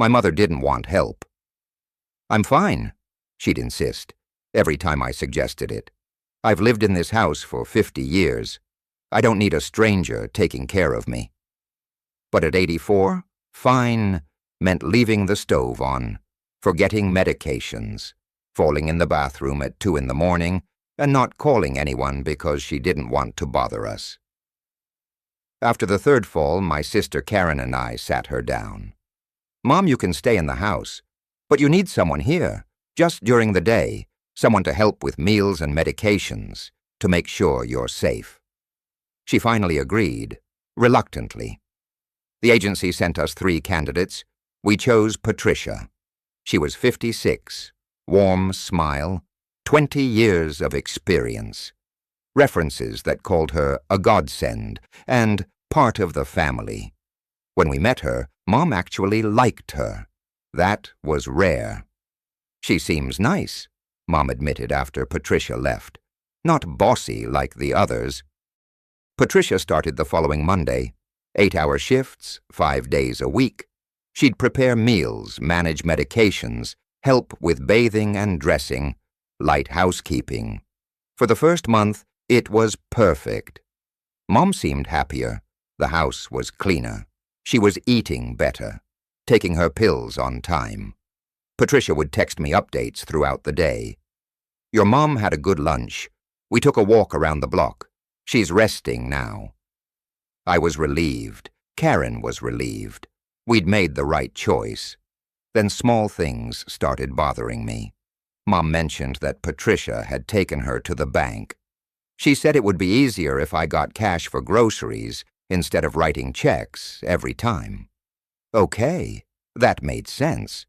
My mother didn't want help. "I'm fine," she'd insist, every time I suggested it. "I've lived in this house for 50 years. I don't need a stranger taking care of me." But at 84, fine meant leaving the stove on, forgetting medications, falling in the bathroom at 2 in the morning, and not calling anyone because she didn't want to bother us. After the third fall, my sister Karen and I sat her down. "Mom, you can stay in the house, but you need someone here, just during the day, someone to help with meals and medications, to make sure you're safe." She finally agreed, reluctantly. The agency sent us 3 candidates. We chose Patricia. She was 56, warm smile, 20 years of experience, references that called her a godsend and part of the family. When we met her, Mom actually liked her. That was rare. "She seems nice," Mom admitted after Patricia left. "Not bossy like the others." Patricia started the following Monday. 8-hour shifts, 5 days a week. She'd prepare meals, manage medications, help with bathing and dressing, light housekeeping. For the first month, it was perfect. Mom seemed happier. The house was cleaner. She was eating better, taking her pills on time. Patricia would text me updates throughout the day. "Your mom had a good lunch. We took a walk around the block. She's resting now." I was relieved. Karen was relieved. We'd made the right choice. Then small things started bothering me. Mom mentioned that Patricia had taken her to the bank. She said it would be easier if I got cash for groceries instead of writing checks every time. Okay, that made sense.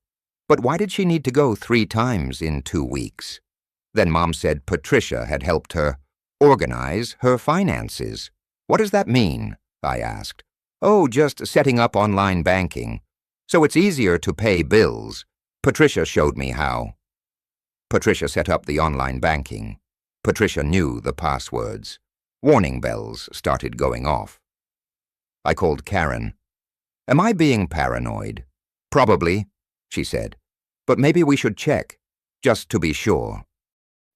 But why did she need to go 3 times in 2 weeks? Then Mom said Patricia had helped her organize her finances. "What does that mean?" I asked. "Oh, just setting up online banking. So it's easier to pay bills. Patricia showed me how." Patricia set up the online banking. Patricia knew the passwords. Warning bells started going off. I called Karen. "Am I being paranoid?" "Probably," she said. "But maybe we should check, just to be sure."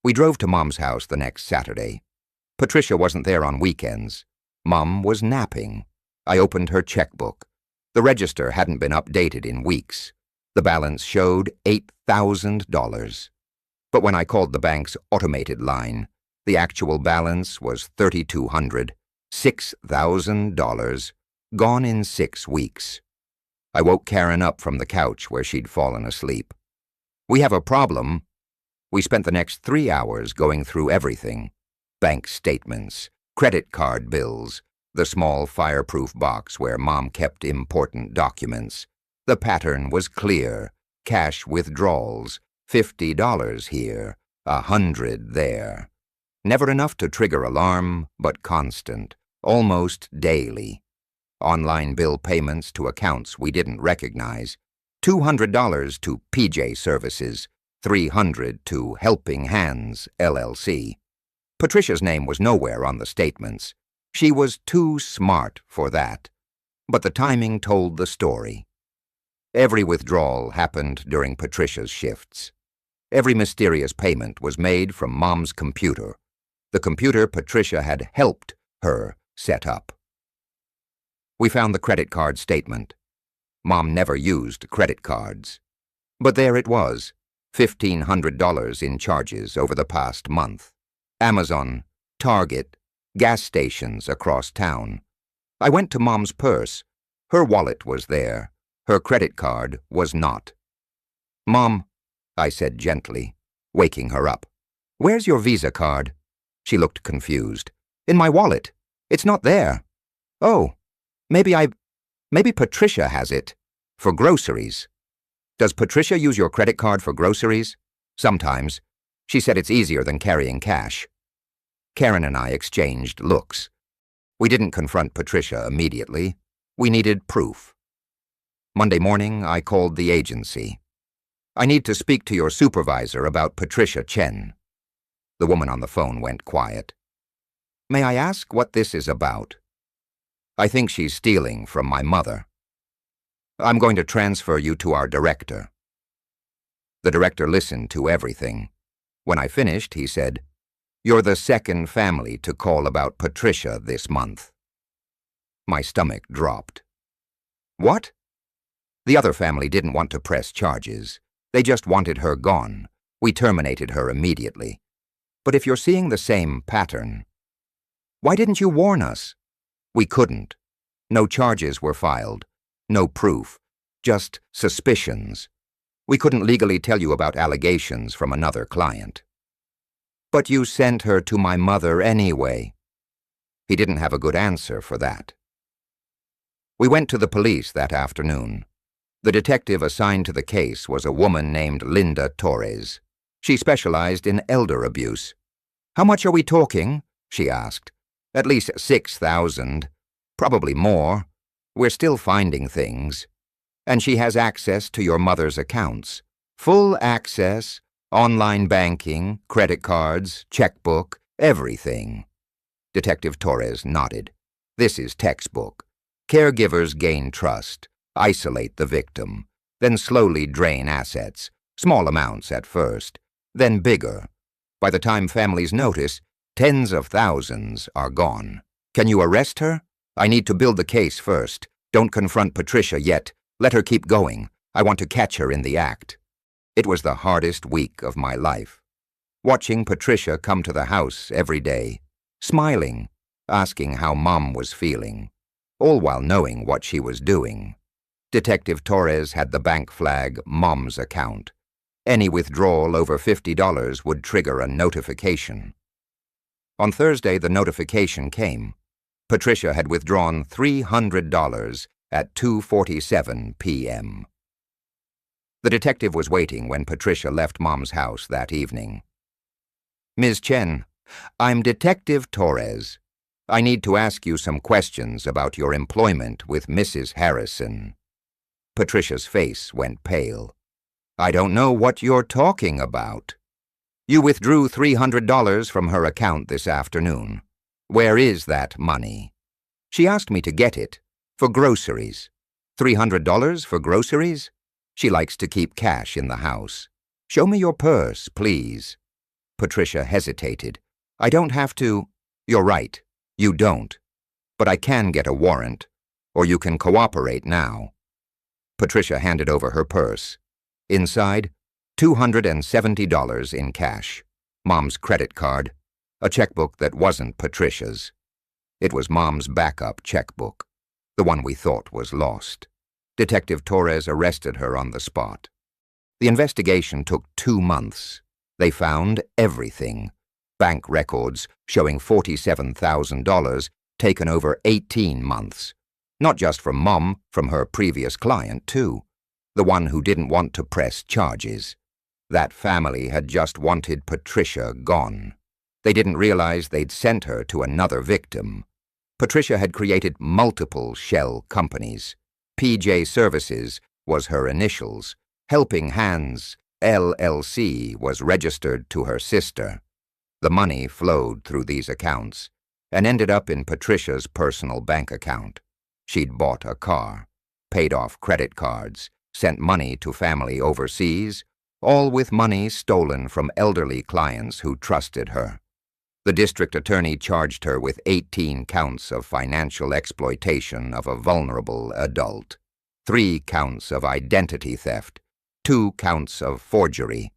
We drove to Mom's house the next Saturday. Patricia wasn't there on weekends. Mom was napping. I opened her checkbook. The register hadn't been updated in weeks. The balance showed $8,000. But when I called the bank's automated line, the actual balance was $3,200, $6,000, gone in 6 weeks. I woke Karen up from the couch where she'd fallen asleep. "We have a problem." We spent the next 3 hours going through everything. Bank statements, credit card bills, the small fireproof box where Mom kept important documents. The pattern was clear. Cash withdrawals, $50 here, $100 there. Never enough to trigger alarm, but constant, almost daily. Online bill payments to accounts we didn't recognize. $200 to PJ Services, $300 to Helping Hands, LLC. Patricia's name was nowhere on the statements. She was too smart for that. But the timing told the story. Every withdrawal happened during Patricia's shifts. Every mysterious payment was made from Mom's computer, the computer Patricia had helped her set up. We found the credit card statement. Mom never used credit cards. But there it was, $1,500 in charges over the past month. Amazon, Target, gas stations across town. I went to Mom's purse. Her wallet was there. Her credit card was not. "Mom," I said gently, waking her up. "Where's your Visa card?" She looked confused. "In my wallet. It's not there." "Oh, maybe Patricia has it. For groceries." "Does Patricia use your credit card for groceries?" "Sometimes. She said it's easier than carrying cash." Karen and I exchanged looks. We didn't confront Patricia immediately. We needed proof. Monday morning, I called the agency. "I need to speak to your supervisor about Patricia Chen." The woman on the phone went quiet. "May I ask what this is about?" "I think she's stealing from my mother." I'm going to transfer you to our director." The director listened to everything. When I finished, he said, "You're the second family to call about Patricia this month." My stomach dropped. "What?" "The other family didn't want to press charges. They just wanted her gone. We terminated her immediately. But if you're seeing the same pattern—" "Why didn't you warn us?" "We couldn't. No charges were filed. No proof. Just suspicions. We couldn't legally tell you about allegations from another client." "But you sent her to my mother anyway." He didn't have a good answer for that. We went to the police that afternoon. The detective assigned to the case was a woman named Linda Torres. She specialized in elder abuse. "How much are we talking?" she asked. "At least 6,000. Probably more. We're still finding things. And she has access to your mother's accounts. Full access, online banking, credit cards, checkbook, everything." Detective Torres nodded. "This is textbook. Caregivers gain trust, isolate the victim, then slowly drain assets, small amounts at first, then bigger. By the time families notice, tens of thousands are gone. Can you arrest her? I need to build the case first. Don't confront Patricia yet. Let her keep going. I want to catch her in the act." It was the hardest week of my life. Watching Patricia come to the house every day, smiling, asking how Mom was feeling, all while knowing what she was doing. Detective Torres had the bank flag Mom's account. Any withdrawal over $50 would trigger a notification. On Thursday, the notification came. Patricia had withdrawn $300 at 2:47 p.m. The detective was waiting when Patricia left Mom's house that evening. "Ms. Chen, I'm Detective Torres. I need to ask you some questions about your employment with Mrs. Harrison." Patricia's face went pale. "I don't know what you're talking about." "You withdrew $300 from her account this afternoon. Where is that money?" "She asked me to get it. For groceries." $300 for groceries? She likes to keep cash in the house. "Show me your purse, please." Patricia hesitated. "I don't have to—" "You're right. You don't. But I can get a warrant. Or you can cooperate now." Patricia handed over her purse. Inside, $270 in cash, Mom's credit card, a checkbook that wasn't Patricia's. It was Mom's backup checkbook, the one we thought was lost. Detective Torres arrested her on the spot. The investigation took 2 months. They found everything. Bank records showing $47,000 taken over 18 months. Not just from Mom, from her previous client, too. The one who didn't want to press charges. That family had just wanted Patricia gone. They didn't realize they'd sent her to another victim. Patricia had created multiple shell companies. PJ Services was her initials. Helping Hands, LLC, was registered to her sister. The money flowed through these accounts and ended up in Patricia's personal bank account. She'd bought a car, paid off credit cards, sent money to family overseas, all with money stolen from elderly clients who trusted her. The district attorney charged her with 18 counts of financial exploitation of a vulnerable adult, 3 counts of identity theft, 2 counts of forgery.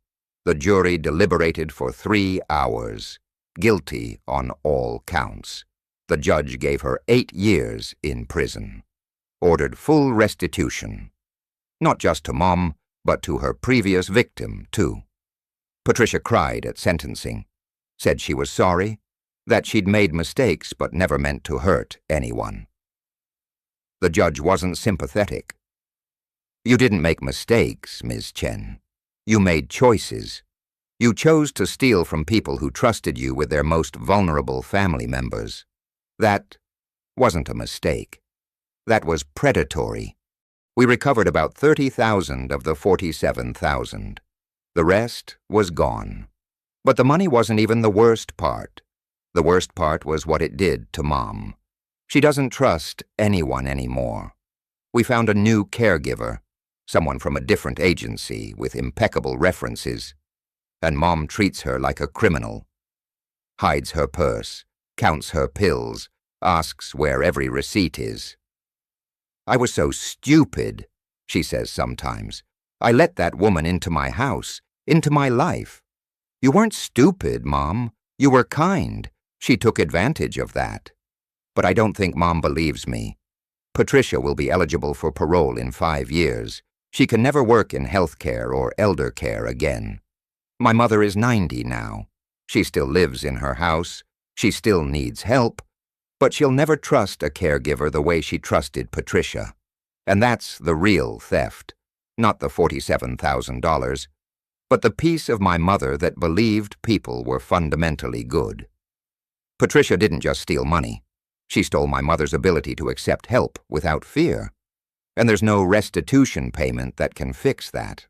The jury deliberated for 3 hours, guilty on all counts. The judge gave her 8 years in prison, ordered full restitution, not just to Mom, but to her previous victim, too. Patricia cried at sentencing, said she was sorry, that she'd made mistakes but never meant to hurt anyone. The judge wasn't sympathetic. "You didn't make mistakes, Ms. Chen. You made choices. You chose to steal from people who trusted you with their most vulnerable family members. That wasn't a mistake. That was predatory. We recovered about 30,000 of the 47,000. The rest was gone. But the money wasn't even the worst part. The worst part was what it did to Mom. She doesn't trust anyone anymore. We found a new caregiver, someone from a different agency with impeccable references, and Mom treats her like a criminal. Hides her purse, counts her pills, asks where every receipt is. "I was so stupid," she says sometimes. "I let that woman into my house, into my life." "You weren't stupid, Mom. You were kind. She took advantage of that." But I don't think Mom believes me. Patricia will be eligible for parole in 5 years. She can never work in health care or elder care again. My mother is 90 now. She still lives in her house. She still needs help. But she'll never trust a caregiver the way she trusted Patricia. And that's the real theft. Not the $47,000, but the piece of my mother that believed people were fundamentally good. Patricia didn't just steal money. She stole my mother's ability to accept help without fear. And there's no restitution payment that can fix that.